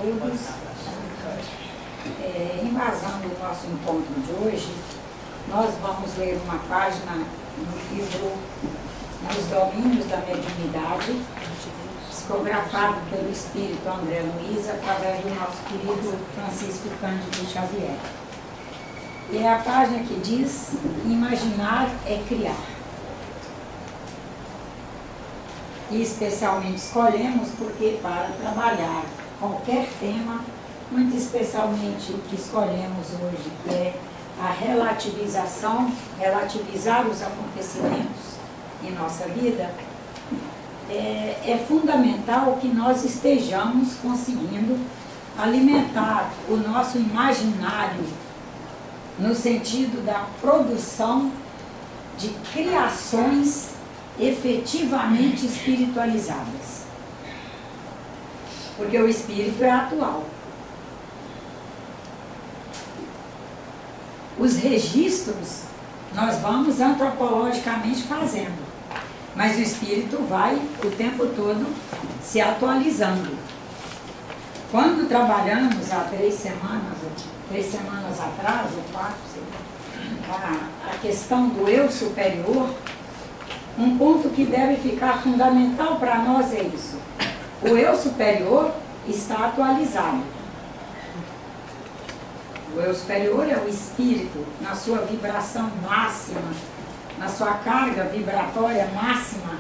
todos. Embasando o nosso encontro de hoje, nós vamos ler uma página no livro Nos Domínios da Mediunidade, psicografado pelo Espírito André Luiz, através do nosso querido Francisco Cândido Xavier. E é a página que diz: imaginar é criar. E especialmente escolhemos porque para trabalhar qualquer tema, muito especialmente o que escolhemos hoje, que é a relativização, relativizar os acontecimentos em nossa vida, é fundamental que nós estejamos conseguindo alimentar o nosso imaginário no sentido da produção de criações efetivamente espiritualizadas. Porque o espírito é atual. Os registros nós vamos antropologicamente fazendo, mas o espírito vai o tempo todo se atualizando. Quando trabalhamos há 3 semanas atrás, ou 4, a questão do eu superior, um ponto que deve ficar fundamental para nós é isso: o eu superior está atualizado. O eu superior é o espírito na sua vibração máxima, na sua carga vibratória máxima.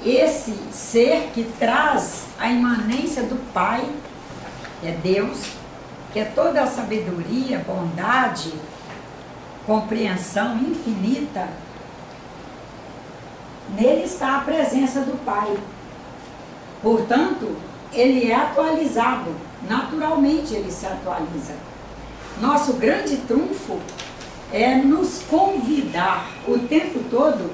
Esse ser que traz a imanência do Pai, é Deus, que é toda a sabedoria, bondade, compreensão infinita. Nele está a presença do Pai. Portanto, ele é atualizado, naturalmente ele se atualiza. Nosso grande trunfo é nos convidar o tempo todo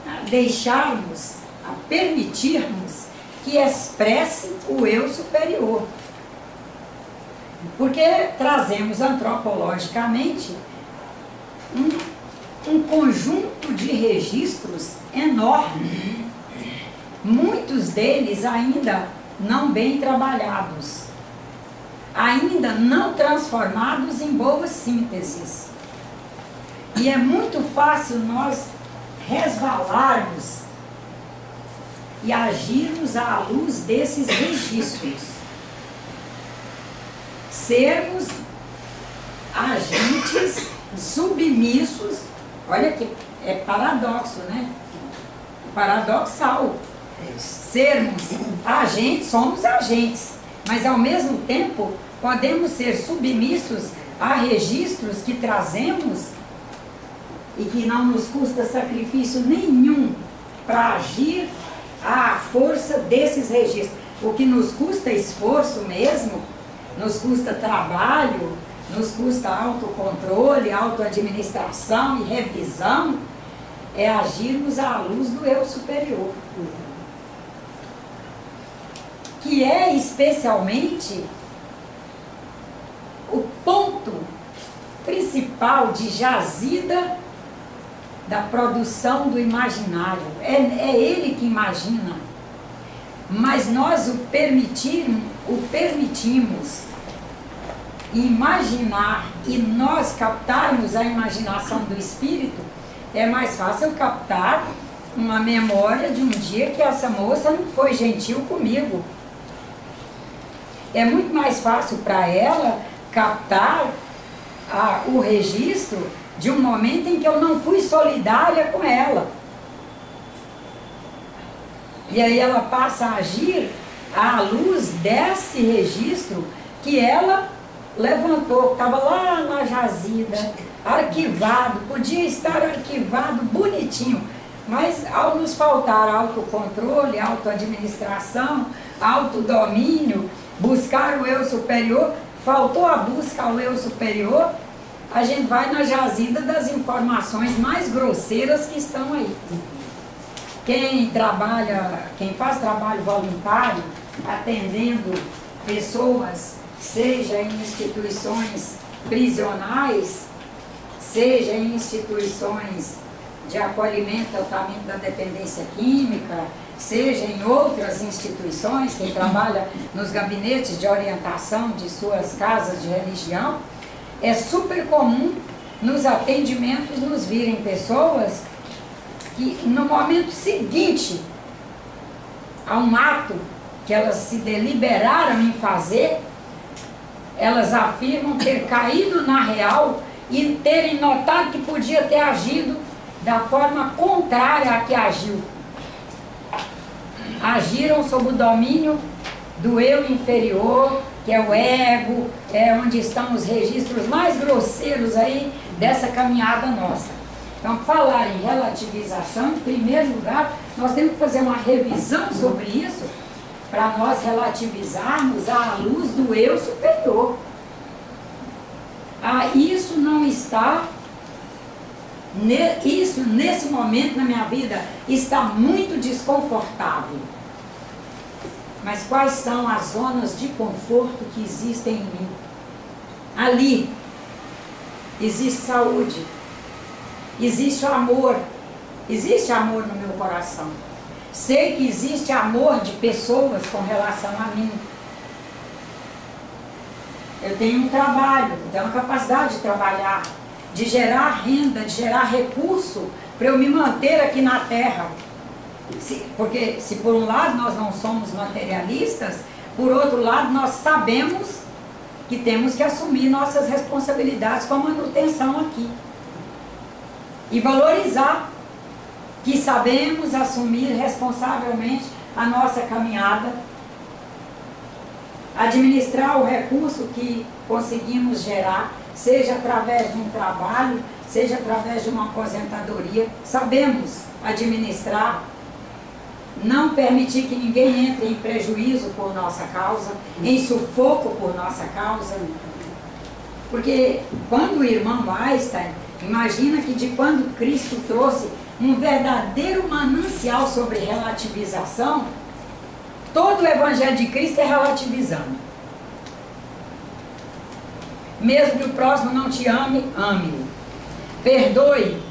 a deixarmos, a permitirmos que expresse o eu superior. Porque trazemos antropologicamente um conjunto de registros enorme, muitos deles ainda não bem trabalhados, ainda não transformados em boas sínteses. E é muito fácil nós resvalarmos e agirmos à luz desses registros, sermos agentes submissos. Olha que é paradoxo, né? Paradoxal. Sermos agentes, somos agentes, mas ao mesmo tempo podemos ser submissos a registros que trazemos e que não nos custa sacrifício nenhum para agir à força desses registros. O que nos custa esforço mesmo, nos custa trabalho, nos custa autocontrole, autoadministração e revisão, é agirmos à luz do eu superior, que é especialmente o ponto principal de jazida da produção do imaginário. É ele que imagina, mas nós o permitimos imaginar, e nós captarmos a imaginação do espírito. É mais fácil captar uma memória de um dia que essa moça não foi gentil comigo. É muito mais fácil para ela captar o registro de um momento em que eu não fui solidária com ela. E aí ela passa a agir à luz desse registro que ela levantou, estava lá na jazida, arquivado, podia estar arquivado bonitinho, mas ao nos faltar autocontrole, autoadministração, autodomínio, buscar o eu superior, faltou a busca ao eu superior, a gente vai na jazida das informações mais grosseiras que estão aí. Quem faz trabalho voluntário, atendendo pessoas, seja em instituições prisionais, seja em instituições de acolhimento, tratamento da dependência química, seja em outras instituições, quem trabalha nos gabinetes de orientação de suas casas de religião, é super comum nos atendimentos nos virem pessoas que no momento seguinte a um ato que elas se deliberaram em fazer, elas afirmam ter caído na real e terem notado que podia ter agido da forma contrária à que agiu. Agiram sob o domínio do eu inferior, que é o ego, é onde estão os registros mais grosseiros aí dessa caminhada nossa. Então, falar em relativização, em primeiro lugar, nós temos que fazer uma revisão sobre isso, para nós relativizarmos à luz do eu superior. Isso não está, isso nesse momento na minha vida está muito desconfortável. Mas quais são as zonas de conforto que existem em mim? Ali existe saúde, existe amor no meu coração. Sei que existe amor de pessoas com relação a mim. Eu tenho um trabalho, eu tenho a capacidade de trabalhar, de gerar renda, de gerar recurso para eu me manter aqui na Terra. Porque se por um lado nós não somos materialistas, por outro lado nós sabemos que temos que assumir nossas responsabilidades com a manutenção aqui. E valorizar que sabemos assumir responsavelmente a nossa caminhada, administrar o recurso que conseguimos gerar, seja através de um trabalho, seja através de uma aposentadoria. Sabemos administrar, não permitir que ninguém entre em prejuízo por nossa causa, em sufoco por nossa causa. Porque quando o irmão Einstein, imagina que de quando Cristo trouxe um verdadeiro manancial sobre relativização, todo o Evangelho de Cristo é relativizando. Mesmo que o próximo não te ame, ame-o. Perdoe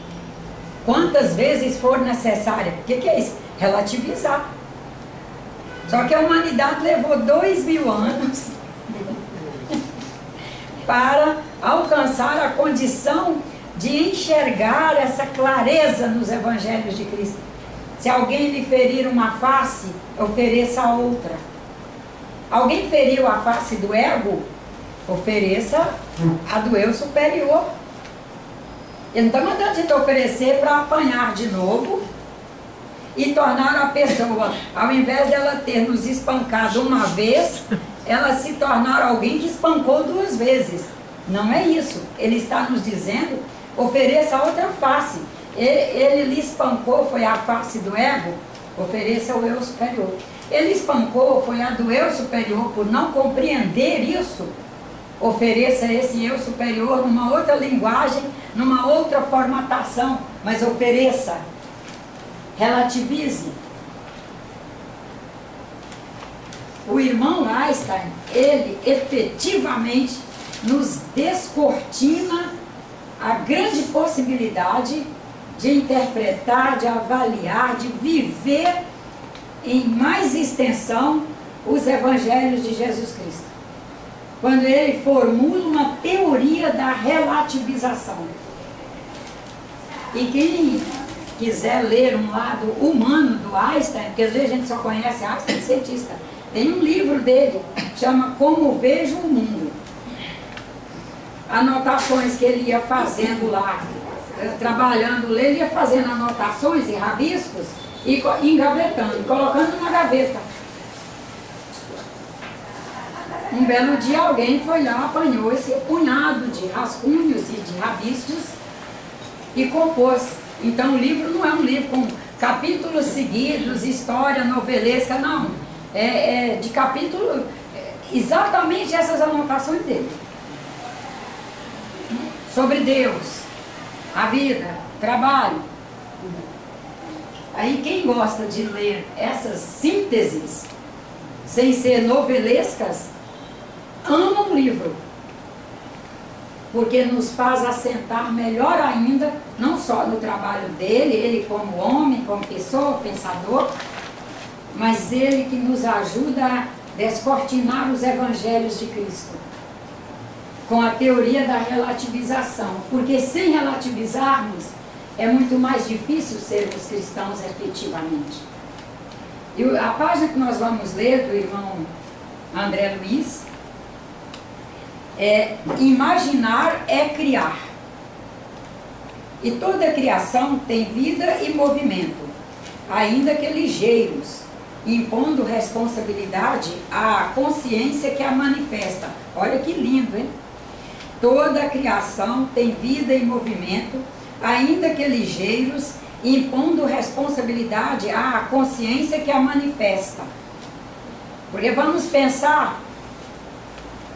quantas vezes for necessária. O que é isso? Relativizar. Só que a humanidade levou 2000 anos para alcançar a condição de enxergar essa clareza nos Evangelhos de Cristo. Se alguém lhe ferir uma face, ofereça a outra. Alguém feriu a face do ego, ofereça a do eu superior. Ele não está mandando a gente oferecer para apanhar de novo e tornar a pessoa, ao invés dela ter nos espancado uma vez, ela se tornar alguém que espancou 2 vezes. Não é isso. Ele está nos dizendo, ofereça a outra face. Ele lhe espancou, foi a face do ego, ofereça o eu superior. Ele espancou, foi a do eu superior, por não compreender isso, ofereça esse eu superior numa outra linguagem, numa outra formatação, mas ofereça, relativize. O irmão Einstein, ele efetivamente nos descortina a grande possibilidade de interpretar, de avaliar, de viver em mais extensão os Evangelhos de Jesus Cristo. Quando ele formula uma teoria da relativização. E quem quiser ler um lado humano do Einstein, porque às vezes a gente só conhece Einstein, cientista, tem um livro dele, chama Como Vejo o Mundo. Anotações que ele ia fazendo lá, trabalhando, ele ia fazendo anotações e rabiscos e engavetando, colocando numa gaveta. Um belo dia alguém foi lá, apanhou esse punhado de rascunhos e de rabiscos e compôs. Então o livro não é um livro com capítulos seguidos, história novelesca, não. É de capítulo, exatamente essas anotações dele. Sobre Deus, a vida, trabalho. Aí quem gosta de ler essas sínteses, sem ser novelescas, ama um livro. Porque nos faz assentar melhor ainda, não só no trabalho dele, ele como homem, como pessoa, pensador, mas Ele que nos ajuda a descortinar os evangelhos de Cristo, com a teoria da relativização, porque sem relativizarmos, é muito mais difícil sermos cristãos efetivamente. E a página que nós vamos ler do irmão André Luiz é: imaginar é criar. E toda criação tem vida e movimento, ainda que ligeiros, impondo responsabilidade à consciência que a manifesta. Olha que lindo, hein? Toda a criação tem vida e movimento, ainda que ligeiros, impondo responsabilidade à consciência que a manifesta. Porque vamos pensar,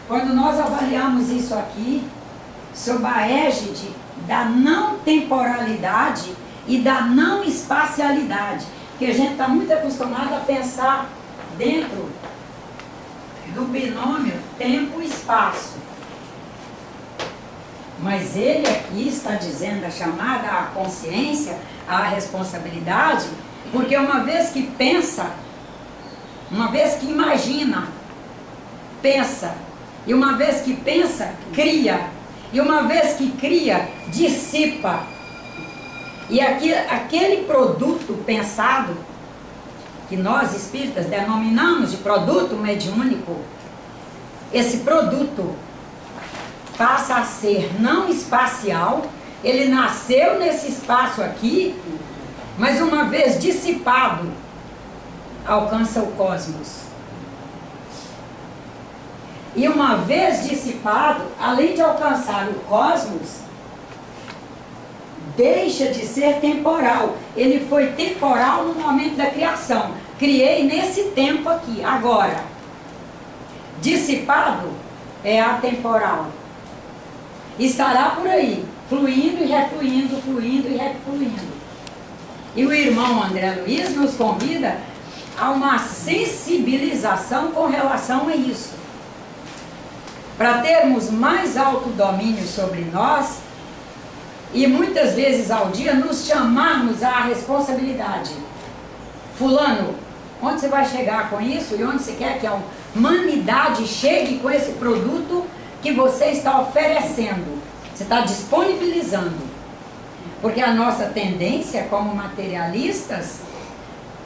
quando nós avaliamos isso aqui, sob a égide da não temporalidade e da não espacialidade, que a gente está muito acostumado a pensar dentro do binômio tempo e espaço. Mas ele aqui está dizendo a chamada à consciência, à responsabilidade, porque uma vez que pensa, uma vez que imagina, pensa, e uma vez que pensa, cria, e uma vez que cria, dissipa. E aquele produto pensado, que nós espíritas denominamos de produto mediúnico, esse produto passa a ser não espacial, ele nasceu nesse espaço aqui, mas uma vez dissipado, alcança o cosmos. E uma vez dissipado, além de alcançar o cosmos, deixa de ser temporal. Ele foi temporal no momento da criação. Criei nesse tempo aqui, agora. Dissipado é atemporal. Estará por aí, fluindo e refluindo, fluindo e refluindo. E o irmão André Luiz nos convida a uma sensibilização com relação a isso. Para termos mais autodomínio sobre nós e muitas vezes ao dia nos chamarmos à responsabilidade. Fulano, onde você vai chegar com isso e onde você quer que a humanidade chegue com esse produto que você está oferecendo, você está disponibilizando. Porque a nossa tendência como materialistas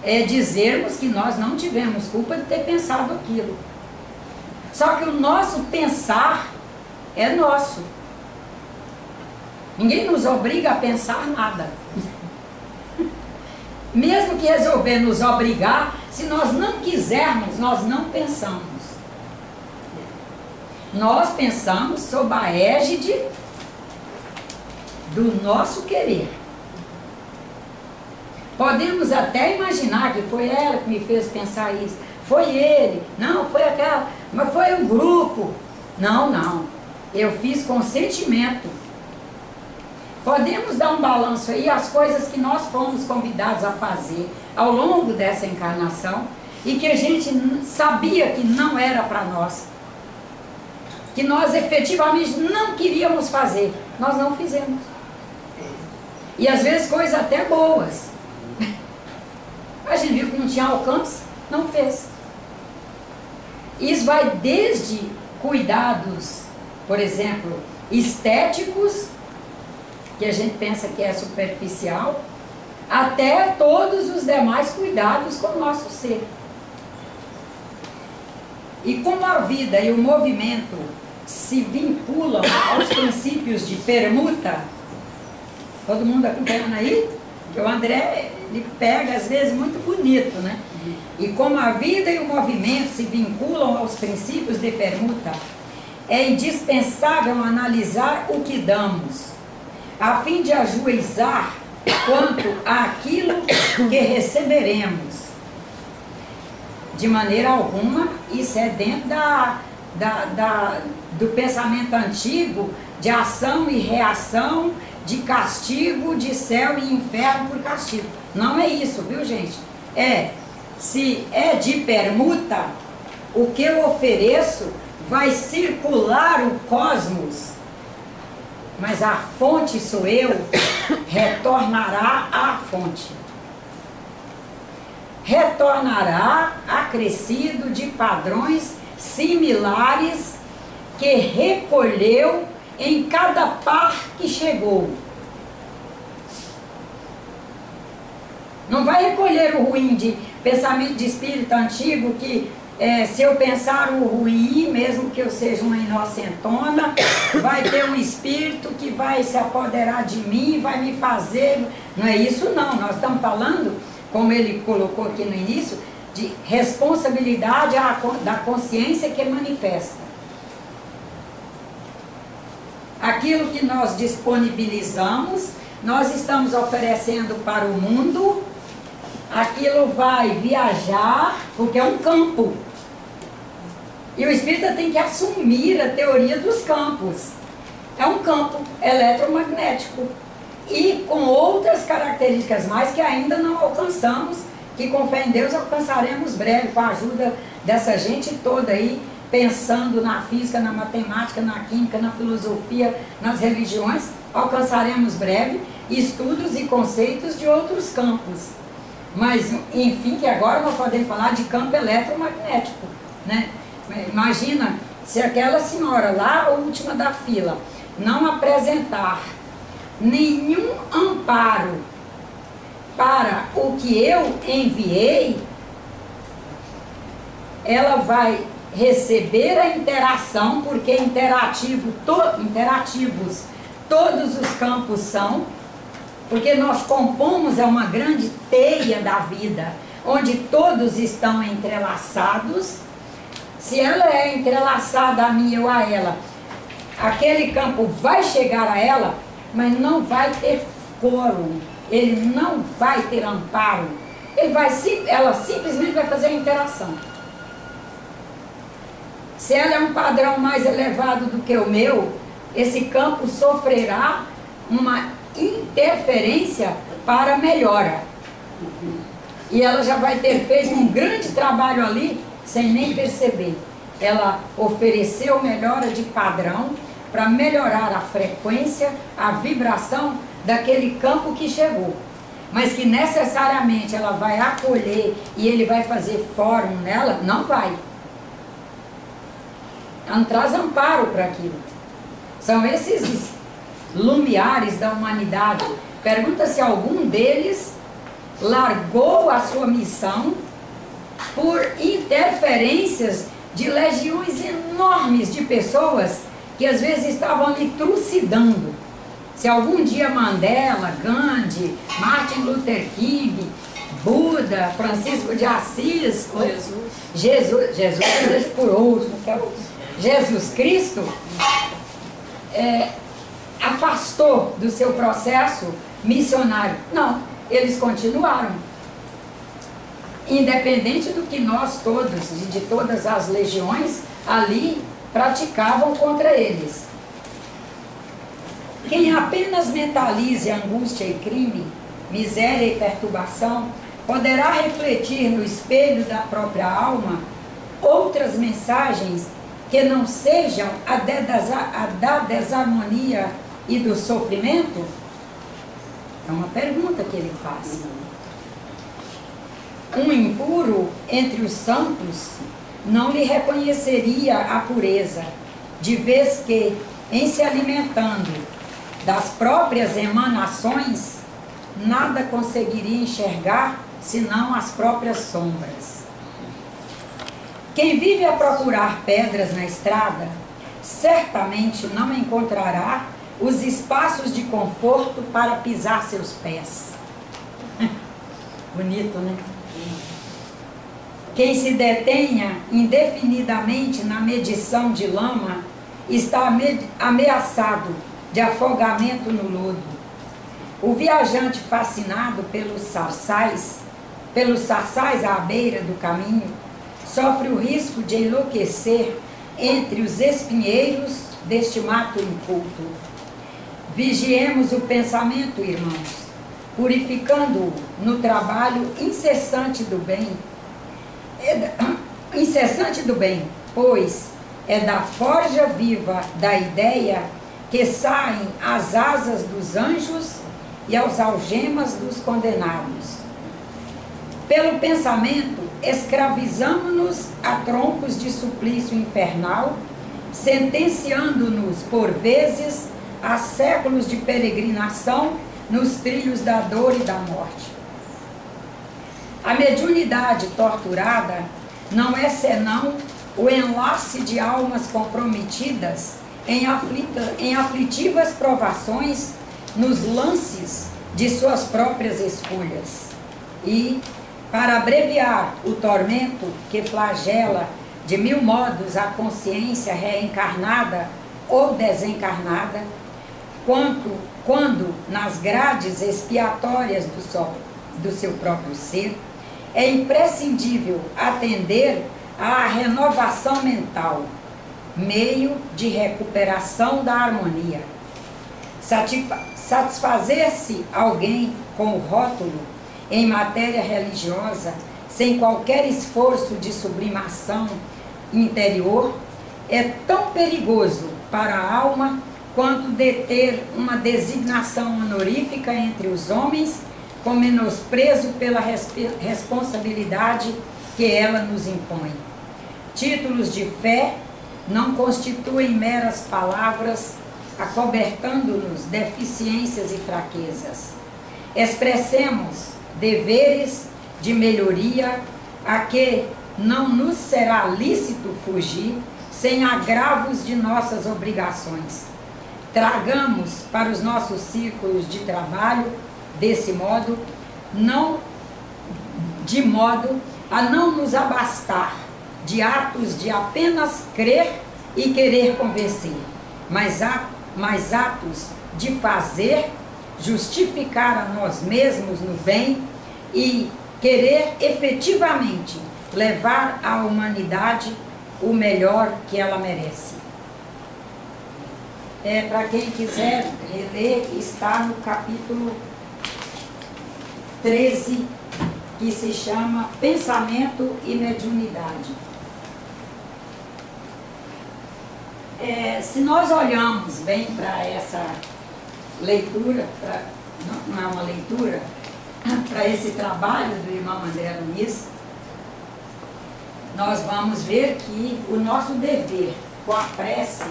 é dizermos que nós não tivemos culpa de ter pensado aquilo. Só que o nosso pensar é nosso. Ninguém nos obriga a pensar nada. Mesmo que resolver nos obrigar, se nós não quisermos, nós não pensamos. Nós pensamos sob a égide do nosso querer. Podemos até imaginar que foi ela que me fez pensar isso. Foi ele, não, foi aquela, mas foi o grupo. Não, não, eu fiz com sentimento. Podemos dar um balanço aí, as coisas que nós fomos convidados a fazer ao longo dessa encarnação e que a gente sabia que não era para nós, que nós efetivamente não queríamos fazer, nós não fizemos. E às vezes coisas até boas. A gente viu que não tinha alcance, não fez. Isso vai desde cuidados, por exemplo, estéticos, que a gente pensa que é superficial, até todos os demais cuidados com o nosso ser. E como a vida e o movimento se vinculam aos princípios de permuta, todo mundo acompanhando aí? Que o André, ele pega às vezes muito bonito, né? E como a vida e o movimento se vinculam aos princípios de permuta, é indispensável analisar o que damos, a fim de ajuizar quanto àquilo que receberemos. De maneira alguma, isso é dentro do pensamento antigo de ação e reação, de castigo, de céu e inferno por castigo. Não é isso, viu, gente? Se é de permuta, o que eu ofereço vai circular o cosmos, mas a fonte sou eu, retornará à fonte. retornará acrescido de padrões similares que recolheu em cada par que chegou. Não vai recolher o ruim de pensamento de espírito antigo que se eu pensar o ruim, mesmo que eu seja uma inocentona, vai ter um espírito que vai se apoderar de mim, vai me fazer... Não é isso não, nós estamos falando, como ele colocou aqui no início, de responsabilidade da consciência que manifesta. Aquilo que nós disponibilizamos, nós estamos oferecendo para o mundo, aquilo vai viajar, porque é um campo. E o espírita tem que assumir a teoria dos campos. É um campo eletromagnético. E com outras características mais que ainda não alcançamos, que com fé em Deus alcançaremos breve, com a ajuda dessa gente toda aí, pensando na física, na matemática, na química, na filosofia, nas religiões, alcançaremos breve estudos e conceitos de outros campos. Mas, enfim, que agora nós podemos falar de campo eletromagnético, né? Imagina se aquela senhora lá, a última da fila, não apresentar nenhum amparo para o que eu enviei, ela vai receber a interação, porque interativos todos os campos são, porque nós compomos uma grande teia da vida, onde todos estão entrelaçados. Se ela é entrelaçada a mim ou a ela, aquele campo vai chegar a ela, mas não vai ter foro, ele não vai ter amparo, ela simplesmente vai fazer a interação. Se ela é um padrão mais elevado do que o meu, esse campo sofrerá uma interferência para melhora. E ela já vai ter feito um grande trabalho ali, sem nem perceber. Ela ofereceu melhora de padrão para melhorar a frequência, a vibração daquele campo que chegou. Mas que necessariamente ela vai acolher e ele vai fazer fórum nela, não vai. Ela não traz amparo para aquilo. São esses lumiares da humanidade. Pergunta se algum deles largou a sua missão por interferências de legiões enormes de pessoas que às vezes estavam ali trucidando. Se algum dia Mandela, Gandhi, Martin Luther King, Buda, Francisco de Assis, Jesus por outro, Jesus Cristo afastou do seu processo missionário. Não, eles continuaram. Independente do que nós todos, de todas as legiões, ali praticavam contra eles. Quem apenas mentalize angústia e crime, miséria e perturbação, poderá refletir no espelho da própria alma outras mensagens que não sejam a da desarmonia e do sofrimento? É uma pergunta que ele faz. Um impuro entre os santos não lhe reconheceria a pureza, de vez que, em se alimentando das próprias emanações, nada conseguiria enxergar senão as próprias sombras. Quem vive a procurar pedras na estrada, certamente não encontrará os espaços de conforto para pisar seus pés. Bonito, né? Quem se detenha indefinidamente na medição de lama está ameaçado de afogamento no lodo. O viajante fascinado pelos sarçais à beira do caminho, sofre o risco de enlouquecer entre os espinheiros deste mato inculto. Vigiemos o pensamento, irmãos, purificando-o no trabalho incessante do bem, pois é da forja viva da ideia que saem as asas dos anjos e as algemas dos condenados. Pelo pensamento, escravizamo-nos a troncos de suplício infernal, sentenciando-nos, por vezes, a séculos de peregrinação nos trilhos da dor e da morte. A mediunidade torturada não é senão o enlace de almas comprometidas em aflitivas provações nos lances de suas próprias escolhas. E, para abreviar o tormento que flagela de mil modos a consciência reencarnada ou desencarnada, quando nas grades expiatórias do seu próprio ser, é imprescindível atender à renovação mental, meio de recuperação da harmonia. Satisfazer-se alguém com o rótulo em matéria religiosa, sem qualquer esforço de sublimação interior, é tão perigoso para a alma quanto deter uma designação honorífica entre os homens, com menosprezo pela responsabilidade que ela nos impõe. Títulos de fé não constituem meras palavras, acobertando-nos deficiências e fraquezas. Expressemos deveres de melhoria a que não nos será lícito fugir sem agravos de nossas obrigações. Tragamos para os nossos círculos de trabalho, desse modo, de modo a não nos abastar de atos de apenas crer e querer convencer, mas atos de fazer, justificar a nós mesmos no bem e querer efetivamente levar à humanidade o melhor que ela merece. Para quem quiser reler, está no capítulo 13, que se chama Pensamento e Mediunidade. Se nós olhamos bem para essa leitura, não é uma leitura, para esse trabalho do irmão André Luiz, nós vamos ver que o nosso dever com a prece,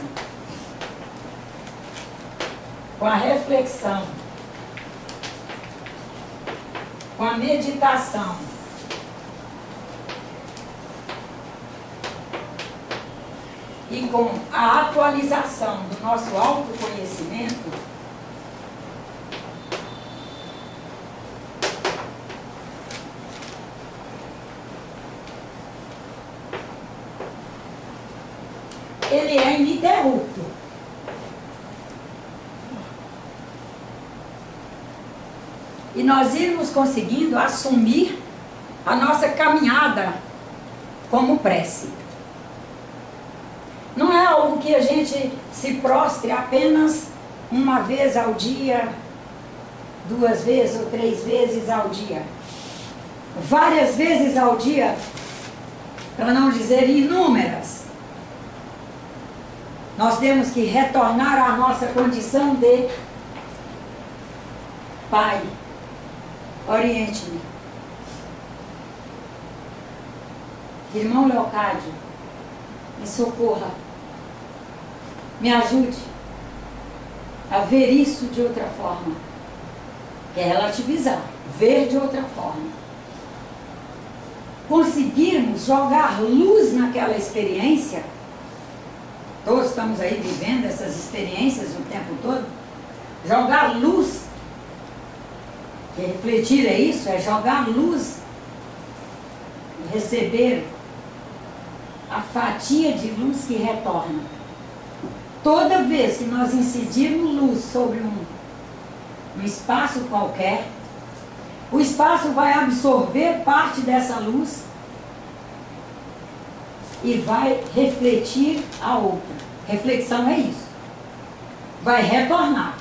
com a reflexão, com a meditação, e com a atualização do nosso autoconhecimento, ele é ininterrupto. E nós irmos conseguindo assumir a nossa caminhada como prece. Não é algo que a gente se prostre apenas uma vez ao dia, 2 vezes ou 3 vezes ao dia. Várias vezes ao dia, para não dizer inúmeras. Nós temos que retornar à nossa condição de Pai, oriente-me. Irmão Leocádio, me socorra, me ajude a ver isso de outra forma. Que é relativizar, ver de outra forma. Conseguirmos jogar luz naquela experiência. Todos estamos aí vivendo essas experiências o tempo todo. Jogar luz. E refletir é isso, é jogar luz. Receber a fatia de luz que retorna. Toda vez que nós incidirmos luz sobre um espaço qualquer, o espaço vai absorver parte dessa luz e vai refletir a outra. Reflexão é isso. Vai retornar.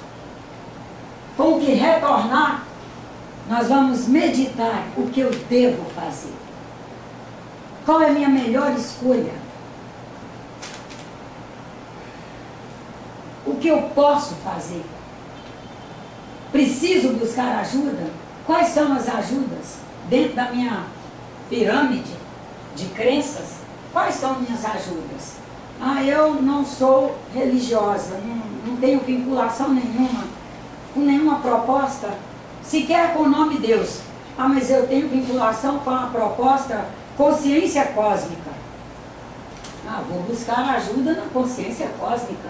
Com o que retornar, nós vamos meditar o que eu devo fazer. Qual é a minha melhor escolha? O que eu posso fazer? Preciso buscar ajuda? Quais são as ajudas? dentro da minha pirâmide de crenças, quais são minhas ajudas? Ah, eu não sou religiosa, não tenho vinculação nenhuma com nenhuma proposta, sequer com o nome Deus. Ah, mas eu tenho vinculação com a proposta consciência cósmica. Ah, vou buscar ajuda na consciência cósmica.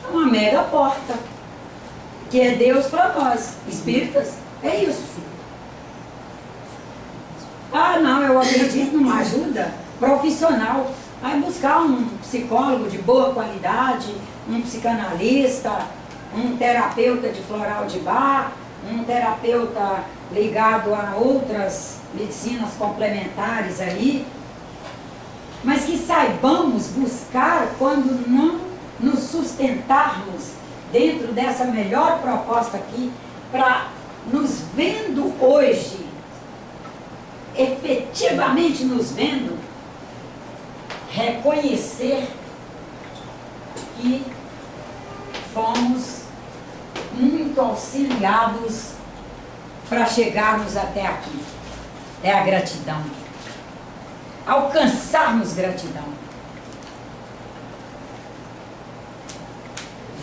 É uma mega porta, que é Deus para nós, espíritas. É isso, filho. Ah, não, eu acredito numa ajuda profissional. Vai buscar um psicólogo de boa qualidade, um psicanalista, um terapeuta de floral de Bach, um terapeuta ligado a outras medicinas complementares aí, mas que saibamos buscar quando não nos sustentarmos dentro dessa melhor proposta aqui, para nos vendo hoje, efetivamente nos vendo, reconhecer que fomos muito auxiliados para chegarmos até aqui. É a gratidão. Alcançarmos gratidão.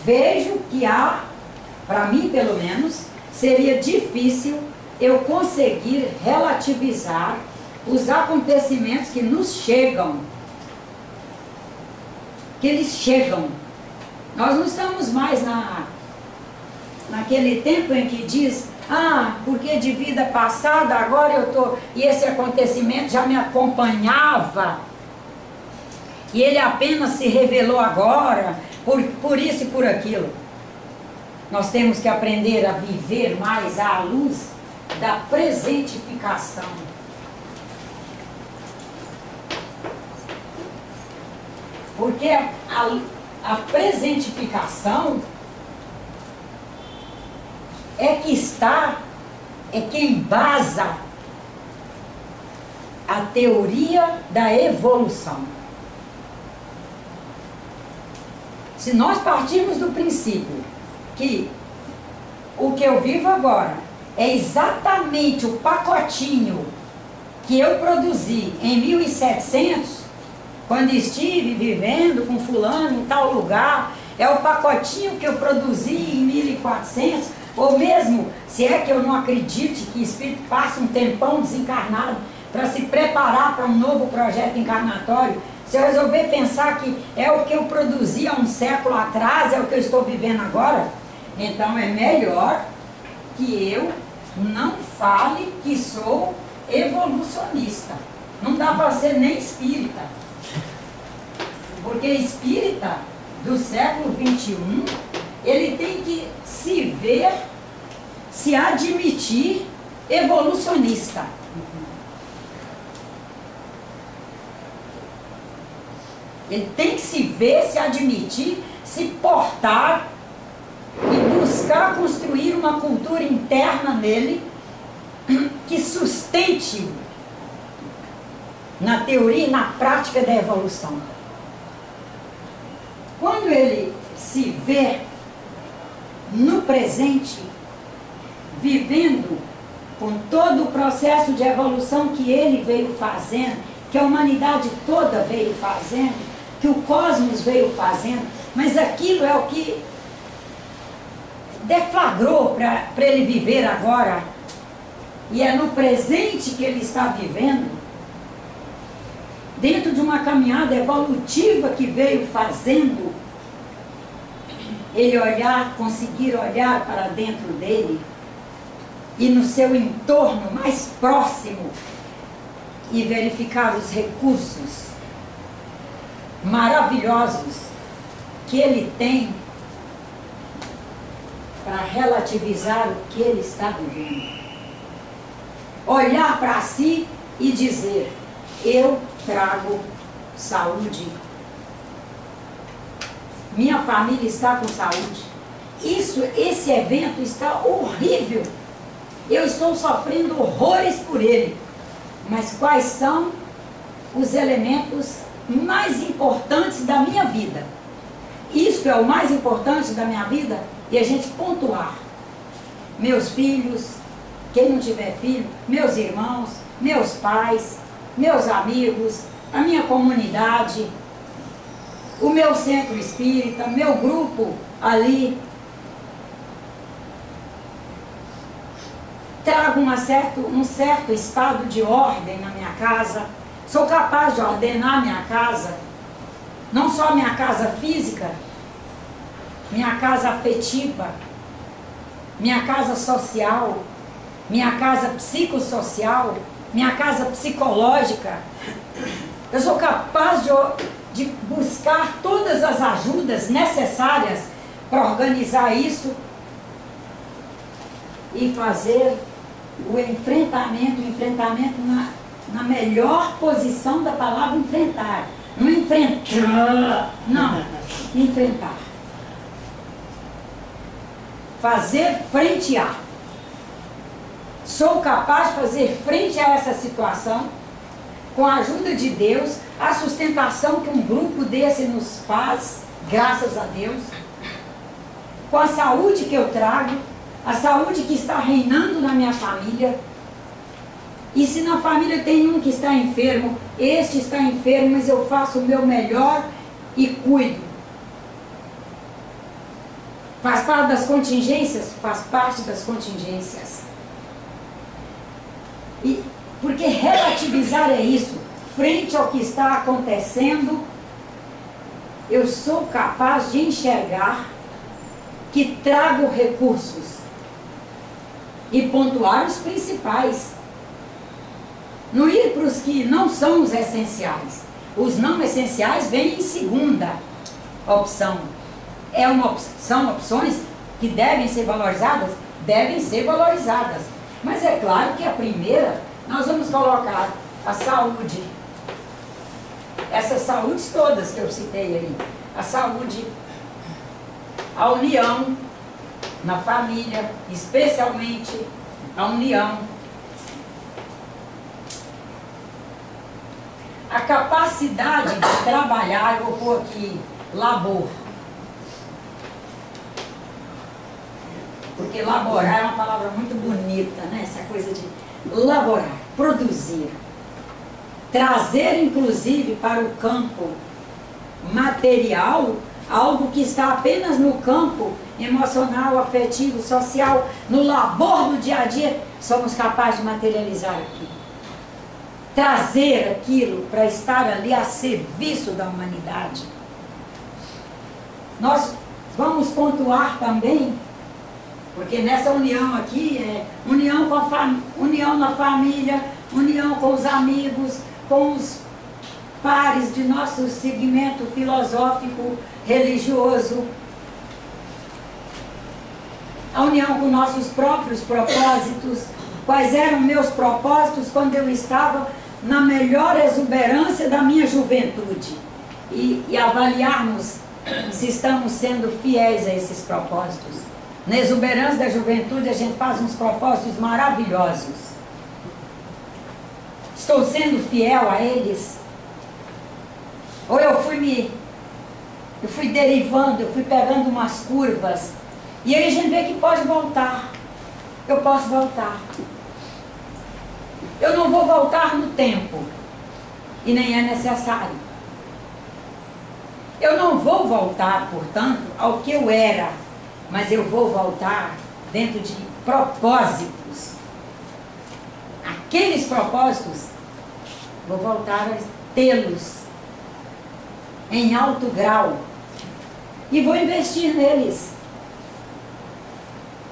Vejo que para mim pelo menos, seria difícil eu conseguir relativizar os acontecimentos que nos chegam. Que eles chegam. Nós não estamos mais naquele tempo em que diz, ah, porque de vida passada agora eu estou, e esse acontecimento já me acompanhava, e ele apenas se revelou agora, por isso e por aquilo. Nós temos que aprender a viver mais à luz da presentificação. Porque a presentificação é que embasa a teoria da evolução. Se nós partirmos do princípio que o que eu vivo agora é exatamente o pacotinho que eu produzi em 1700, quando estive vivendo com fulano em tal lugar, é o pacotinho que eu produzi em 1400, ou mesmo, se é que eu não acredite que o espírito passa um tempão desencarnado para se preparar para um novo projeto encarnatório, se eu resolver pensar que é o que eu produzi há um século atrás, é o que eu estou vivendo agora, então é melhor que eu não fale que sou evolucionista. Não dá para ser nem espírita. Porque espírita do século XXI, ele tem que se ver, se admitir evolucionista. Ele tem que se ver, se admitir, se portar e buscar construir uma cultura interna nele que sustente-o na teoria e na prática da evolução. Quando ele se vê no presente, vivendo com todo o processo de evolução que ele veio fazendo, que a humanidade toda veio fazendo, que o cosmos veio fazendo, mas aquilo é o que deflagrou para ele viver agora, e é no presente que ele está vivendo, dentro de uma caminhada evolutiva que veio fazendo, ele conseguir olhar para dentro dele e no seu entorno mais próximo e verificar os recursos maravilhosos que ele tem para relativizar o que ele está vivendo. Olhar para si e dizer, eu trago saúde. Minha família está com saúde. Esse evento está horrível. Eu estou sofrendo horrores por ele. Mas quais são os elementos mais importantes da minha vida? Isto é o mais importante da minha vida, e a gente pontuar. Meus filhos, quem não tiver filho, meus irmãos, meus pais, meus amigos, a minha comunidade, o meu centro espírita, meu grupo ali. Trago um certo estado de ordem na minha casa. Sou capaz de ordenar minha casa, não só minha casa física, minha casa afetiva, minha casa social, minha casa psicossocial, minha casa psicológica. Eu sou capaz de buscar todas as ajudas necessárias para organizar isso e fazer o enfrentamento na melhor posição da palavra enfrentar. Não enfrentar, não, enfrentar. Fazer frente a. Sou capaz de fazer frente a essa situação com a ajuda de Deus, a sustentação que um grupo desse nos faz, graças a Deus, com a saúde que eu trago, a saúde que está reinando na minha família. E se na família tem um que está enfermo, este está enfermo, mas eu faço o meu melhor e cuido. Faz parte das contingências? Faz parte das contingências. E porque relativizar é isso. Frente ao que está acontecendo, eu sou capaz de enxergar que trago recursos e pontuar os principais. Não ir para os que não são os essenciais. Os não essenciais vêm em segunda opção. São opções que devem ser valorizadas? Devem ser valorizadas. Mas é claro que a primeira, nós vamos colocar a saúde. Essas saúdes todas que eu citei aí. A saúde, a união na família, especialmente a união. A capacidade de trabalhar, eu vou pôr aqui, labor. Porque laborar é uma palavra muito bonita, né? Essa coisa de laborar, produzir. Trazer, inclusive, para o campo material, algo que está apenas no campo emocional, afetivo, social, no labor do dia a dia, somos capazes de materializar aqui. Trazer aquilo para estar ali a serviço da humanidade. Nós vamos pontuar também, porque nessa união aqui é união, união na família, união com os amigos, com os pares de nosso segmento filosófico, religioso, a união com nossos próprios propósitos. Quais eram meus propósitos quando eu estava na melhor exuberância da minha juventude? E avaliarmos se estamos sendo fiéis a esses propósitos. Na exuberância da juventude a gente faz uns propósitos maravilhosos. Estou sendo fiel a eles? Ou eu fui derivando, eu fui pegando umas curvas, e aí a gente vê que pode voltar. Eu posso voltar. Eu não vou voltar no tempo, e nem é necessário. Eu não vou voltar, portanto, ao que eu era, mas eu vou voltar dentro de propósitos. Aqueles propósitos, vou voltar a tê-los em alto grau e vou investir neles.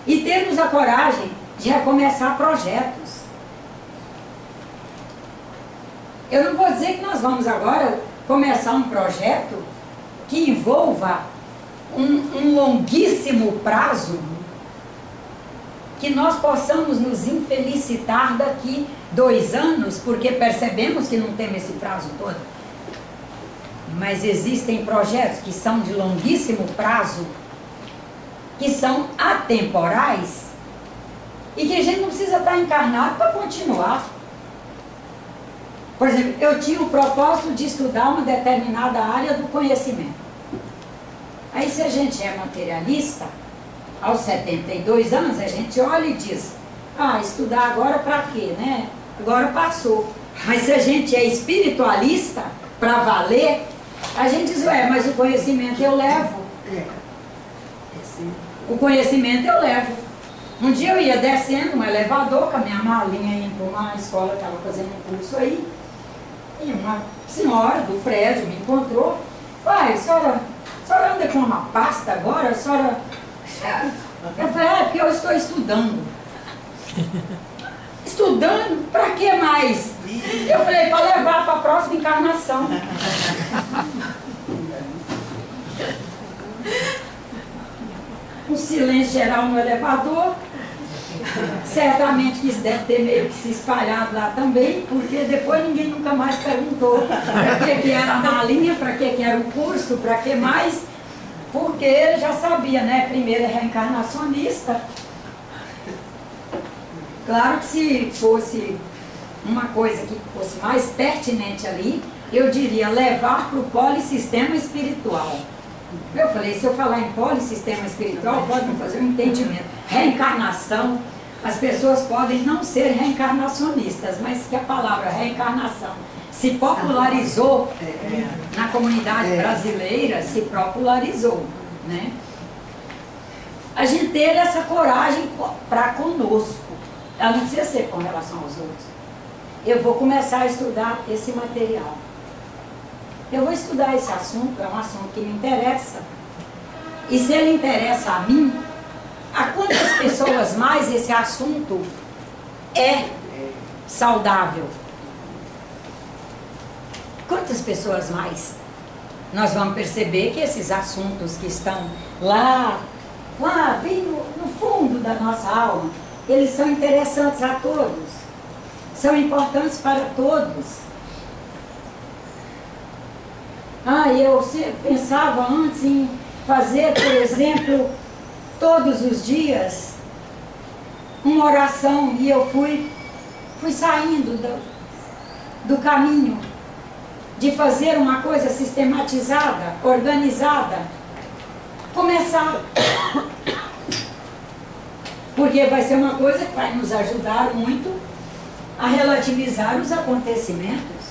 E termos a coragem de recomeçar projetos. Eu não vou dizer que nós vamos agora começar um projeto que envolva um longuíssimo prazo, que nós possamos nos infelicitar daqui 2 anos, porque percebemos que não temos esse prazo todo. Mas existem projetos que são de longuíssimo prazo, que são atemporais, e que a gente não precisa estar encarnado para continuar. Por exemplo, eu tinha o propósito de estudar uma determinada área do conhecimento. Aí, se a gente é materialista, aos 72 anos, a gente olha e diz: Ah, estudar agora para quê, né? Agora passou. Mas se a gente é espiritualista, para valer, a gente diz, ué, mas o conhecimento eu levo. O conhecimento eu levo. Um dia eu ia descendo um elevador com a minha malinha indo para uma escola que estava fazendo um curso aí, e uma senhora do prédio me encontrou. Pai, a senhora anda com uma pasta agora? A senhora... Eu falei, é porque eu estou estudando. Estudando? Para que mais? Eu falei, para levar para a próxima encarnação. Um silêncio geral no elevador. Certamente que isso deve ter meio que se espalhado lá também, porque depois ninguém nunca mais perguntou para que era a malinha, para que era o curso, para que mais, porque ele já sabia, né? Primeiro é reencarnacionista. Claro que se fosse uma coisa que fosse mais pertinente ali, eu diria levar para o polissistema espiritual. Eu falei, se eu falar em polissistema espiritual, pode não fazer um entendimento. Reencarnação, as pessoas podem não ser reencarnacionistas, mas que a palavra reencarnação se popularizou na comunidade brasileira, se popularizou, né? A gente ter essa coragem para conosco, ela não precisa ser com relação aos outros. Eu vou começar a estudar esse material. Eu vou estudar esse assunto, é um assunto que me interessa. E se ele interessa a mim, a quantas pessoas mais esse assunto é saudável? Quantas pessoas mais? Nós vamos perceber que esses assuntos que estão lá bem no fundo da nossa alma, eles são interessantes a todos. São importantes para todos. Eu pensava antes em fazer, por exemplo, todos os dias, uma oração, e eu fui saindo do caminho de fazer uma coisa sistematizada, organizada, começar. Porque vai ser uma coisa que vai nos ajudar muito a relativizar os acontecimentos.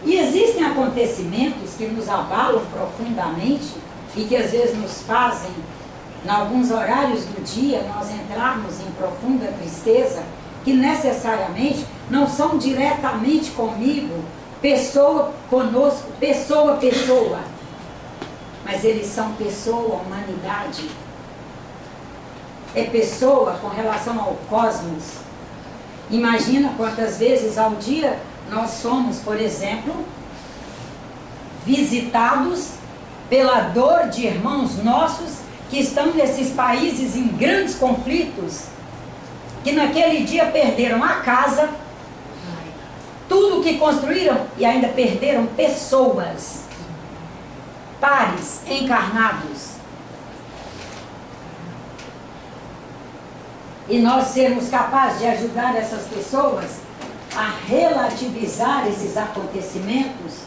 E existem acontecimentos que nos abalam profundamente e que às vezes nos fazem, em alguns horários do dia, nós entrarmos em profunda tristeza, que necessariamente não são diretamente comigo, pessoa conosco, pessoa, mas eles são pessoa, humanidade. É pessoa com relação ao cosmos. Imagina quantas vezes ao dia nós somos, por exemplo, visitados pela dor de irmãos nossos que estão nesses países em grandes conflitos, que naquele dia perderam a casa, tudo que construíram e ainda perderam pessoas, pares encarnados. E nós sermos capazes de ajudar essas pessoas a relativizar esses acontecimentos,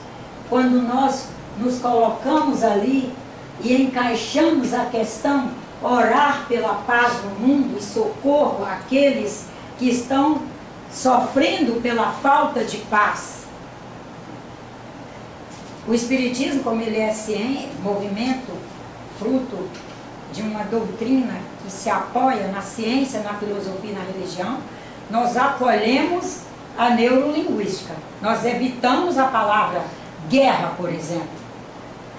quando nós nos colocamos ali e encaixamos a questão, orar pela paz no mundo e socorro àqueles que estão sofrendo pela falta de paz. O Espiritismo, como ele é ciência, movimento, fruto de uma doutrina que se apoia na ciência, na filosofia e na religião, nós acolhemos a neurolinguística. Nós evitamos a palavra guerra, por exemplo.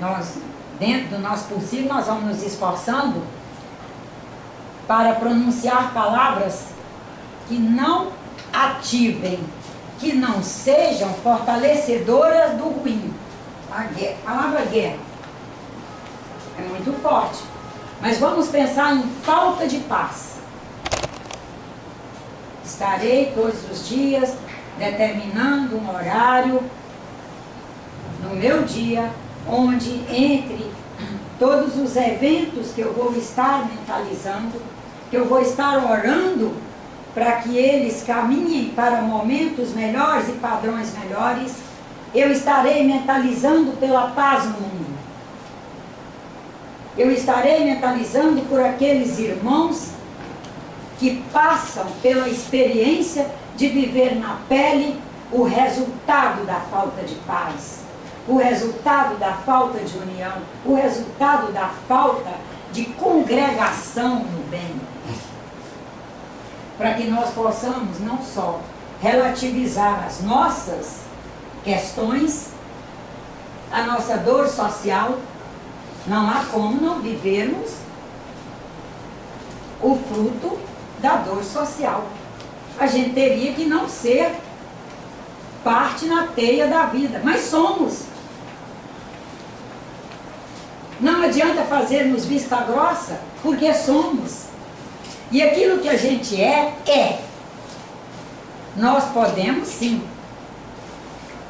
Nós, dentro do nosso possível, nós vamos nos esforçando para pronunciar palavras que não ativem, que não sejam fortalecedoras do ruim. A palavra guerra é muito forte. Mas vamos pensar em falta de paz. Estarei todos os dias determinando um horário no meu dia, onde entre todos os eventos que eu vou estar mentalizando, que eu vou estar orando para que eles caminhem para momentos melhores e padrões melhores, eu estarei mentalizando pela paz no mundo. Eu estarei mentalizando por aqueles irmãos que passam pela experiência de viver na pele o resultado da falta de paz, o resultado da falta de união, o resultado da falta de congregação no bem. Para que nós possamos não só relativizar as nossas questões, a nossa dor social, não há como não vivermos o fruto da dor social. A gente teria que não ser parte na teia da vida, mas somos. Não adianta fazermos vista grossa, porque somos. E aquilo que a gente é. Nós podemos sim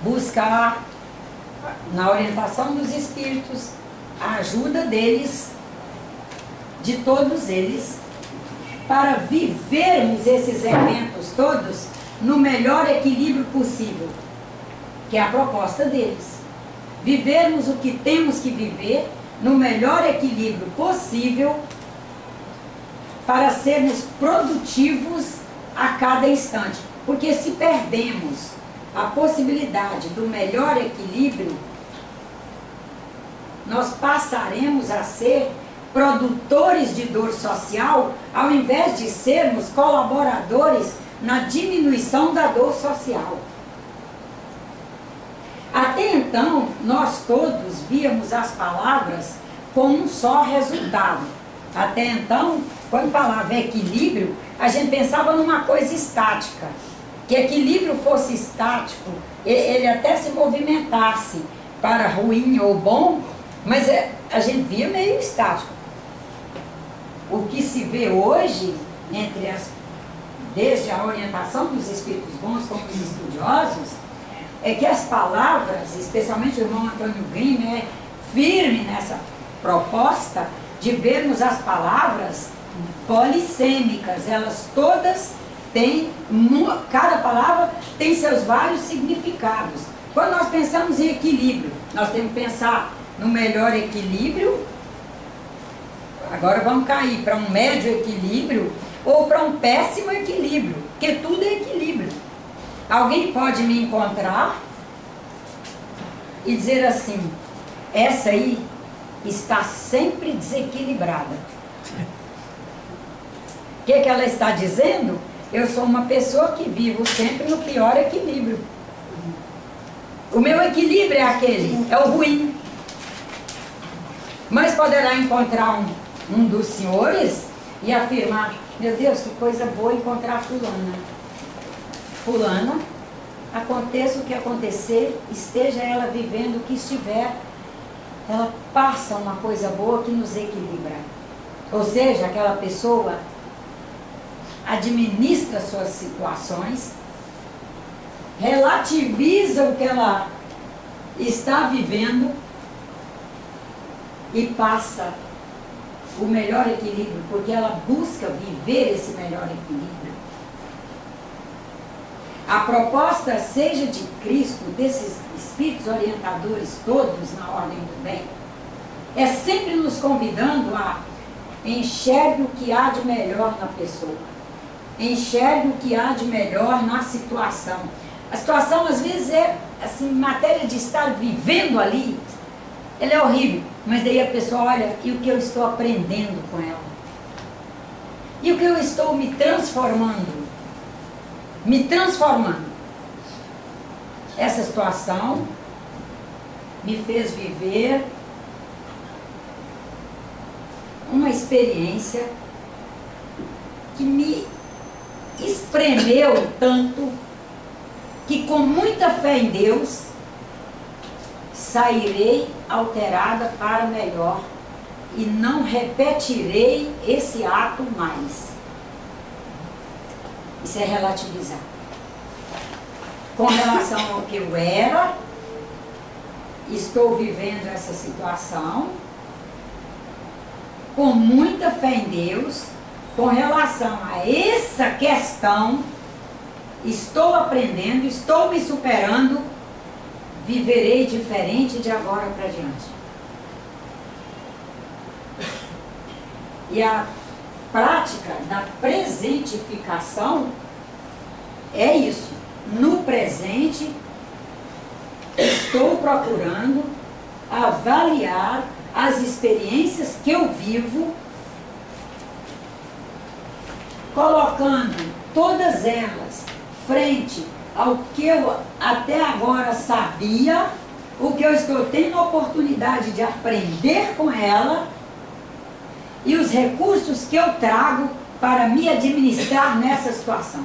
buscar na orientação dos espíritos a ajuda deles, de todos eles, para vivermos esses eventos todos no melhor equilíbrio possível, que é a proposta deles. Vivermos o que temos que viver no melhor equilíbrio possível para sermos produtivos a cada instante. Porque se perdemos a possibilidade do melhor equilíbrio, nós passaremos a ser produtores de dor social, ao invés de sermos colaboradores na diminuição da dor social. Até então, nós todos víamos as palavras com um só resultado. Até então, quando falava equilíbrio, a gente pensava numa coisa estática. Que equilíbrio fosse estático, ele até se movimentasse para ruim ou bom, mas a gente via meio estático. O que se vê hoje, desde a orientação dos espíritos bons como os estudiosos, é que as palavras, especialmente o irmão Antônio Grimm, é firme nessa proposta de vermos as palavras polissêmicas. Elas todas têm, cada palavra tem seus vários significados. Quando nós pensamos em equilíbrio, nós temos que pensar no melhor equilíbrio. Agora vamos cair para um médio equilíbrio ou para um péssimo equilíbrio, porque tudo é equilíbrio. Alguém pode me encontrar e dizer assim: essa aí está sempre desequilibrada. O que ela está dizendo? Eu sou uma pessoa que vivo sempre no pior equilíbrio. O meu equilíbrio é aquele, é o ruim. Mas poderá encontrar um dos senhores e afirmar: meu Deus, que coisa boa encontrar fulana. Fulana, aconteça o que acontecer, esteja ela vivendo o que estiver, ela passa uma coisa boa que nos equilibra. Ou seja, aquela pessoa administra suas situações, relativiza o que ela está vivendo e passa o melhor equilíbrio, porque ela busca viver esse melhor equilíbrio. A proposta seja de Cristo, desses espíritos orientadores todos na ordem do bem, é sempre nos convidando a enxergue o que há de melhor na pessoa, enxergue o que há de melhor na situação. A situação às vezes é assim, matéria de estar vivendo ali, ela é horrível, mas daí a pessoa olha, e o que eu estou aprendendo com ela? E o que eu estou me transformando? Essa situação me fez viver uma experiência que me espremeu tanto que, com muita fé em Deus, sairei alterada para melhor e não repetirei esse ato mais. Isso é relativizar. Com relação ao que eu era, estou vivendo essa situação com muita fé em Deus. Com relação a essa questão, estou aprendendo, estou me superando, viverei diferente de agora para diante. E a prática da presentificação é isso. No presente, estou procurando avaliar as experiências que eu vivo, colocando todas elas frente ao que eu até agora sabia, o que eu estou tendo a oportunidade de aprender com ela e os recursos que eu trago para me administrar nessa situação.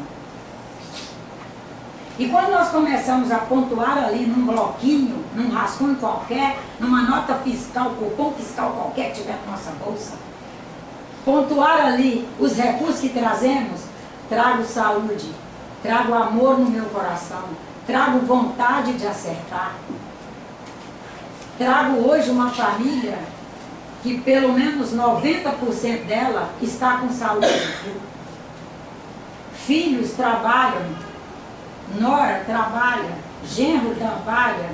E quando nós começamos a pontuar ali num bloquinho, num rascunho qualquer, numa nota fiscal, cupom fiscal qualquer que tiver na nossa bolsa, pontuar ali os recursos que trazemos, trago saúde, trago amor no meu coração, trago vontade de acertar, trago hoje uma família que pelo menos 90% dela está com saúde. Filhos trabalham, nora trabalha, genro trabalha.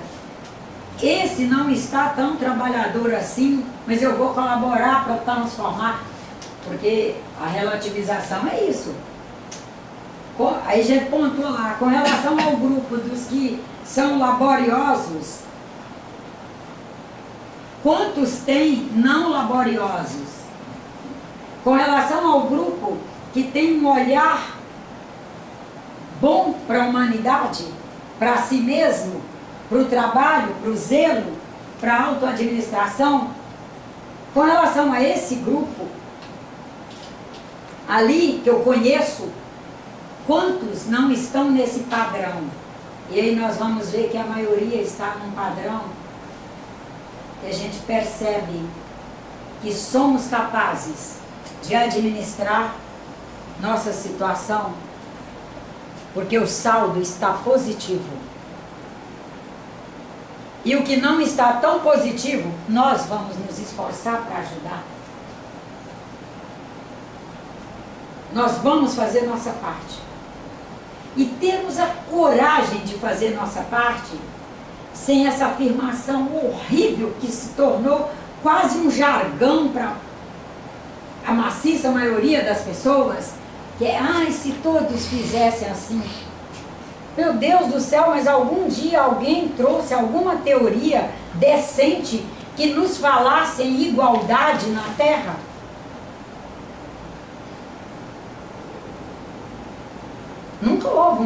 Esse não está tão trabalhador assim, mas eu vou colaborar para transformar, porque a relativização é isso. Aí a gente pontuou lá, com relação ao grupo dos que são laboriosos, quantos tem não laboriosos? Com relação ao grupo que tem um olhar bom para a humanidade, para si mesmo, para o trabalho, para o zelo, para a autoadministração, com relação a esse grupo, ali que eu conheço, quantos não estão nesse padrão? E aí nós vamos ver que a maioria está num padrão que a gente percebe que somos capazes de administrar nossa situação, porque o saldo está positivo. E o que não está tão positivo, nós vamos nos esforçar para ajudar. Nós vamos fazer nossa parte. E termos a coragem de fazer nossa parte, sem essa afirmação horrível que se tornou quase um jargão para a maciça maioria das pessoas, que é, ai, se todos fizessem assim. Meu Deus do céu, mas algum dia alguém trouxe alguma teoria decente que nos falasse em igualdade na Terra? Nunca houve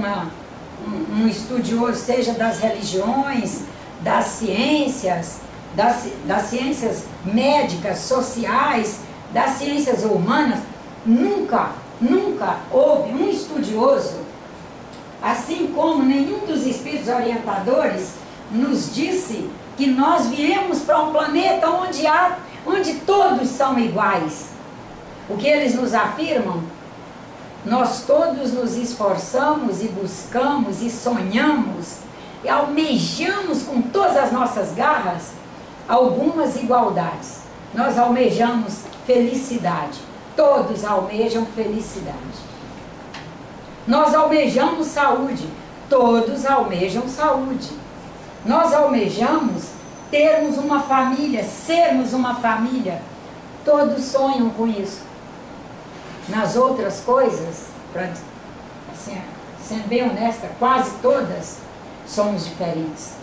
um estudioso, seja das religiões, das ciências médicas, sociais, das ciências humanas, nunca houve um estudioso, assim como nenhum dos espíritos orientadores nos disse que nós viemos para um planeta onde todos são iguais. O que eles nos afirmam? Nós todos nos esforçamos e buscamos e sonhamos e almejamos com todas as nossas garras algumas igualdades. Nós almejamos felicidade. Todos almejam felicidade. Nós almejamos saúde. Todos almejam saúde. Nós almejamos termos uma família, sermos uma família. Todos sonham com isso. Nas outras coisas, assim, sendo bem honesta, quase todas somos diferentes.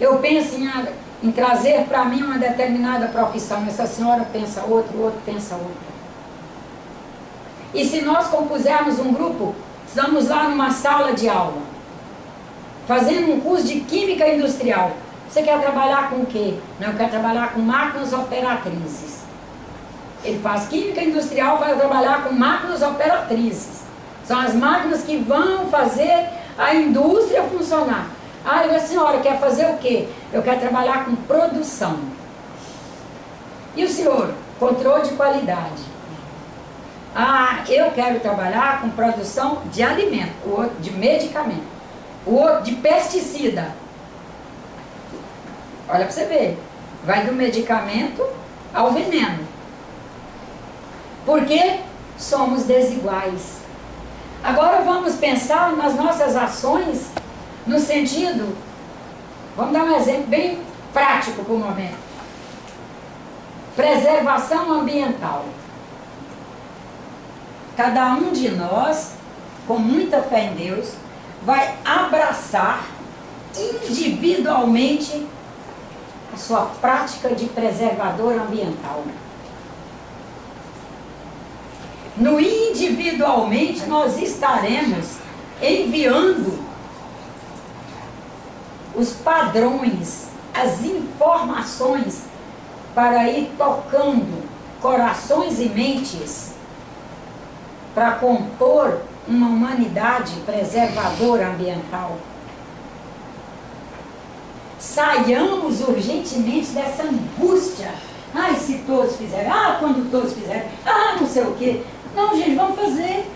Eu penso em trazer para mim uma determinada profissão. Essa senhora pensa outra, o outro pensa outra. E se nós compusermos um grupo, estamos lá numa sala de aula, fazendo um curso de Química Industrial. Você quer trabalhar com o quê? Não, eu quero trabalhar com máquinas operatrizes. Ele faz Química Industrial para trabalhar com máquinas operatrizes. São as máquinas que vão fazer a indústria funcionar. Ah, a senhora quer fazer o quê? Eu quero trabalhar com produção. E o senhor? Controle de qualidade. Ah, eu quero trabalhar com produção de alimento, o outro de medicamento, o outro de pesticida. Olha para você ver, vai do medicamento ao veneno. Porque somos desiguais. Agora vamos pensar nas nossas ações no sentido, vamos dar um exemplo bem prático para o momento. Preservação ambiental. cada um de nós, com muita fé em Deus, vai abraçar individualmente a sua prática de preservador ambiental. No individualmente, nós estaremos enviando os padrões, as informações para ir tocando corações e mentes para compor uma humanidade preservadora ambiental. Saiamos urgentemente dessa angústia. Ai, se todos fizerem, quando todos fizerem, não sei o quê. Não, gente, vamos fazer.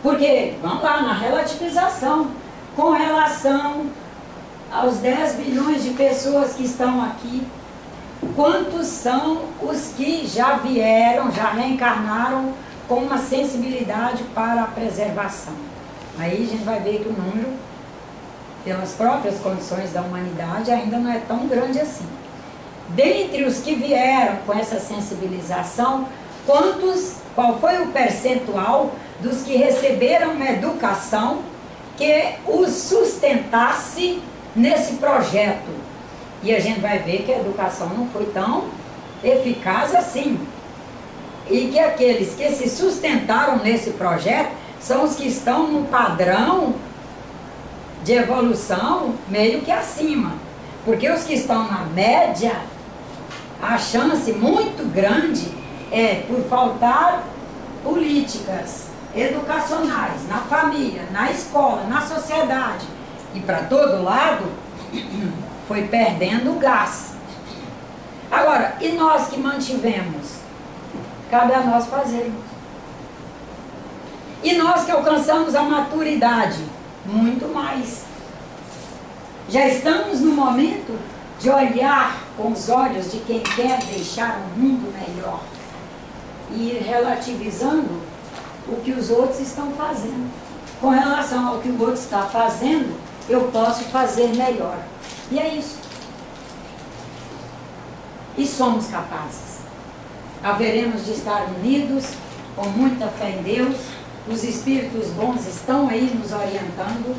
Porque, vamos lá, na relativização, com relação aos 10 bilhões de pessoas que estão aqui, quantos são os que já vieram, já reencarnaram com uma sensibilidade para a preservação? Aí a gente vai ver que o número, pelas próprias condições da humanidade, ainda não é tão grande assim. Dentre os que vieram com essa sensibilização, qual foi o percentual dos que receberam uma educação que os sustentasse nesse projeto? E a gente vai ver que a educação não foi tão eficaz assim. E que aqueles que se sustentaram nesse projeto são os que estão no padrão de evolução meio que acima. Porque os que estão na média, a chance muito grande é por faltar políticas educacionais na família, na escola, na sociedade e para todo lado, foi perdendo o gás. Agora, e nós que mantivemos? Cabe a nós fazermos. E nós que alcançamos a maturidade? Muito mais. Já estamos no momento de olhar com os olhos de quem quer deixar um mundo melhor e ir relativizando o que os outros estão fazendo. Com relação ao que o outro está fazendo, eu posso fazer melhor. E é isso. E somos capazes. Haveremos de estar unidos, com muita fé em Deus. Os espíritos bons estão aí nos orientando.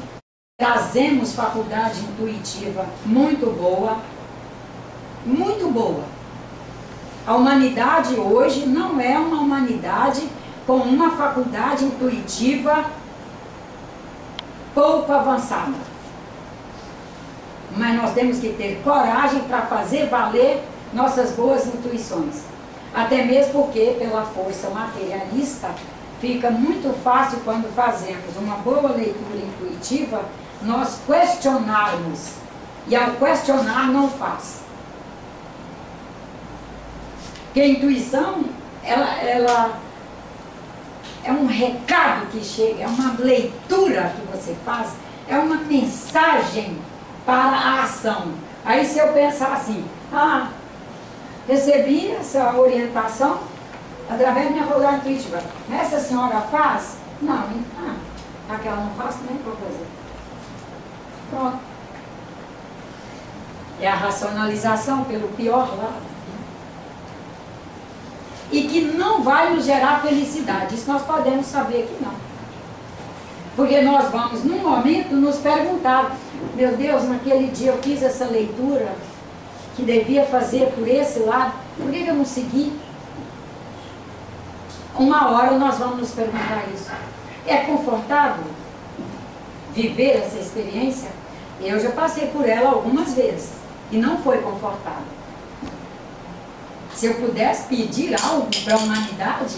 Trazemos faculdade intuitiva muito boa. Muito boa. A humanidade hoje não é uma humanidade com uma faculdade intuitiva pouco avançada. Mas nós temos que ter coragem para fazer valer nossas boas intuições. Até mesmo porque, pela força materialista, fica muito fácil quando fazemos uma boa leitura intuitiva, nós questionarmos. E ao questionar, não faz. Porque a intuição, ela é um recado que chega, é uma leitura que você faz, é uma mensagem para a ação. Aí se eu pensar assim, recebi essa orientação através da minha faculdade intuitiva, essa senhora faz? Não, aquela não faz, nem vou fazer. Pronto. É a racionalização pelo pior lado. E que não vai nos gerar felicidade. Isso nós podemos saber que não. Porque nós vamos, num momento, nos perguntar, meu Deus, naquele dia eu fiz essa leitura que devia fazer por esse lado, por que eu não segui? Uma hora nós vamos nos perguntar isso. É confortável viver essa experiência? Eu já passei por ela algumas vezes e não foi confortável. Se eu pudesse pedir algo para a humanidade,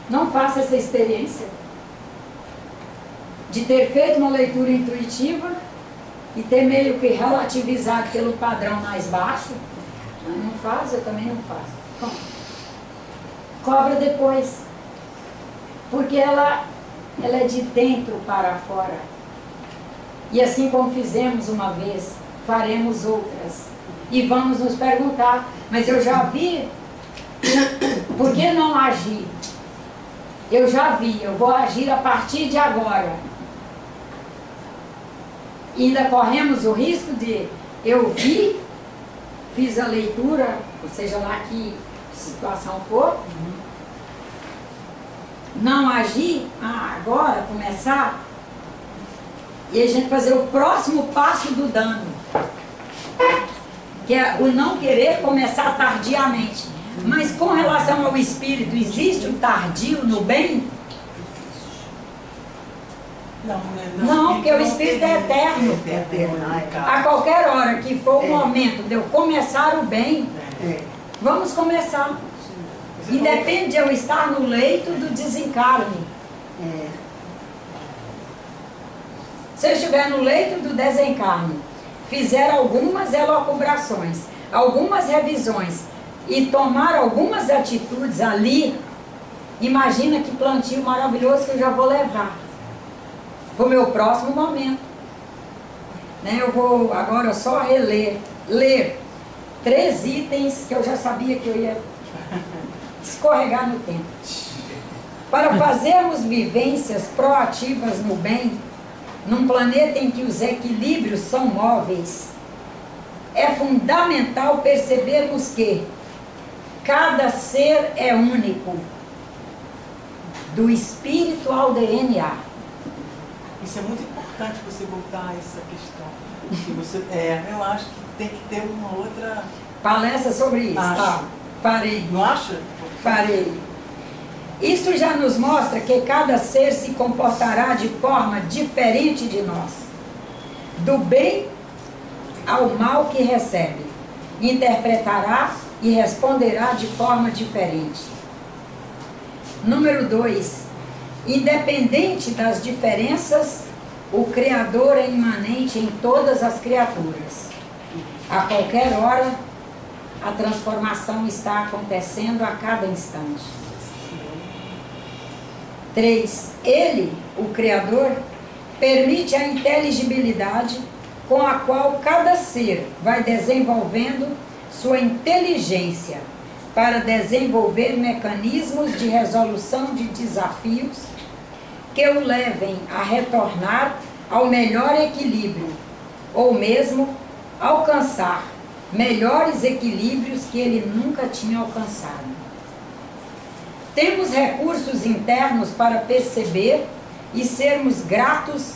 não faça essa experiência de ter feito uma leitura intuitiva e ter meio que relativizado pelo padrão mais baixo. Não faz, eu também não faço. Bom, cobra depois, porque ela é de dentro para fora. E assim como fizemos uma vez, faremos outras. E vamos nos perguntar, mas eu já vi, por que não agir? Eu já vi, eu vou agir a partir de agora. E ainda corremos o risco de, eu vi, fiz a leitura, ou seja lá que situação for, não agir, agora começar, e a gente fazer o próximo passo do dano, que é o não querer começar tardiamente. Mas com relação ao espírito, existe o tardio no bem? Não, porque o espírito é eterno. A qualquer hora que for o momento de eu começar o bem, vamos começar. Independe de eu estar no leito do desencarne. Se eu estiver no leito do desencarne, fizer algumas elucubrações, algumas revisões e tomar algumas atitudes ali, imagina que plantio maravilhoso que eu já vou levar para o meu próximo momento. Eu vou agora só ler 3 itens que eu já sabia que eu ia escorregar no tempo. Para fazermos vivências proativas no bem, num planeta em que os equilíbrios são móveis, é fundamental percebermos que cada ser é único, do espírito ao DNA. Isso é muito importante você voltar a essa questão. Que você, eu acho que tem que ter uma outra palestra sobre isso. Acho. Farei. Não acha? Farei. Isto já nos mostra que cada ser se comportará de forma diferente de nós, do bem ao mal que recebe, interpretará e responderá de forma diferente. Número 2. Independente das diferenças, o Criador é imanente em todas as criaturas. A qualquer hora, a transformação está acontecendo a cada instante. 3. Ele, o Criador, permite a inteligibilidade com a qual cada ser vai desenvolvendo sua inteligência para desenvolver mecanismos de resolução de desafios que o levem a retornar ao melhor equilíbrio, ou mesmo alcançar melhores equilíbrios que ele nunca tinha alcançado. Temos recursos internos para perceber e sermos gratos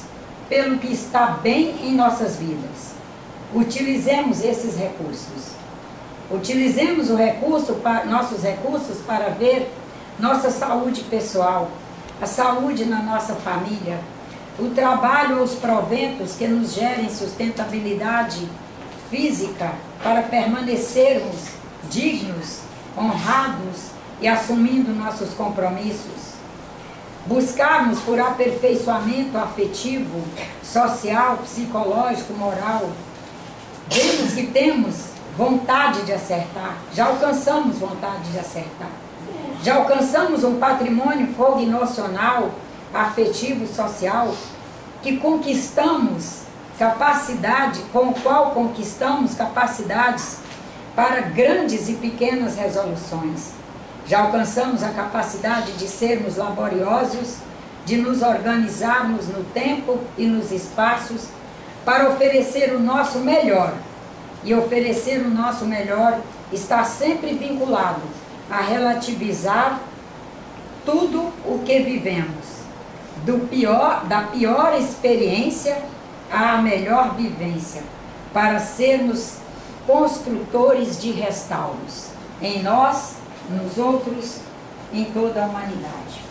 pelo que está bem em nossas vidas. Utilizemos esses recursos. Utilizemos nossos recursos para ver nossa saúde pessoal, a saúde na nossa família, o trabalho ou os proventos que nos gerem sustentabilidade física para permanecermos dignos, honrados e assumindo nossos compromissos. Buscarmos por aperfeiçoamento afetivo, social, psicológico, moral. Vemos que temos vontade de acertar, já alcançamos vontade de acertar. Já alcançamos um patrimônio cognoscional, afetivo, social, que conquistamos capacidade, com o qual conquistamos capacidades para grandes e pequenas resoluções. Já alcançamos a capacidade de sermos laboriosos, de nos organizarmos no tempo e nos espaços para oferecer o nosso melhor. E oferecer o nosso melhor está sempre vinculado a relativizar tudo o que vivemos, da pior experiência à melhor vivência, para sermos construtores de restauros em nós, nos outros, em toda a humanidade.